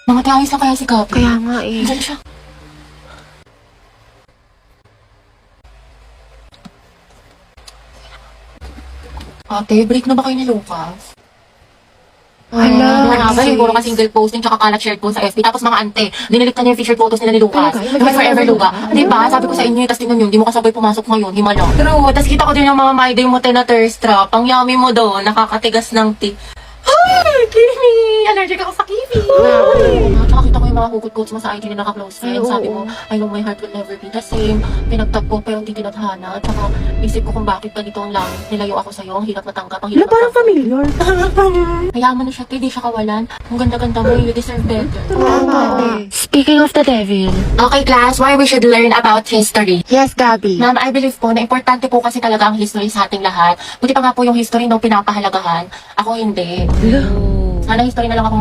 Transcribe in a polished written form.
Namatay ayos na kaya si Gabi. Kaya nga eh. Diyan siya. Ate, break na ba kayo ni Lucas? Hala. Maraba, siguro ka single posting tsaka kalat shared po sa FB. Tapos mga ante, dinilit na niya yung featured photos nila ni Lucas. Talaga? Yung may forever Luga. Di ba? Sabi ko sa inyo, tapos tingnan nyo, hindi mo kasabay pumasok ngayon, himala. True, tapos kita ko din yung mga my day mo na thirst trap. Ang yummy mo doon, nakakatigas ng Ay, Kimi! Allergic ako sa Kimi! Tsaka kita ko yung mga hugot quotes mo sa IG na naka-close friends. Sabi mo, I know my heart will never be the same. Pinagtag ko pero hindi tinadhana. Tsaka isip ko kung bakit ganito ang langit. Nilayo ako sa'yo, ang hirap matanggap, ang hirap Parang matanggap. familiar. Mayaman na siya, di siya kawalan. Ang ganda-ganda mo, you deserve better. Tama. Speaking of the devil. Okay class, why we should learn about history. Yes, Gabi. Ma'am, I believe po na importante po kasi talaga ang history sa ating lahat. Buti pa nga po yung history nung pinapahalagahan. Ako hindi. Sana history na lang ako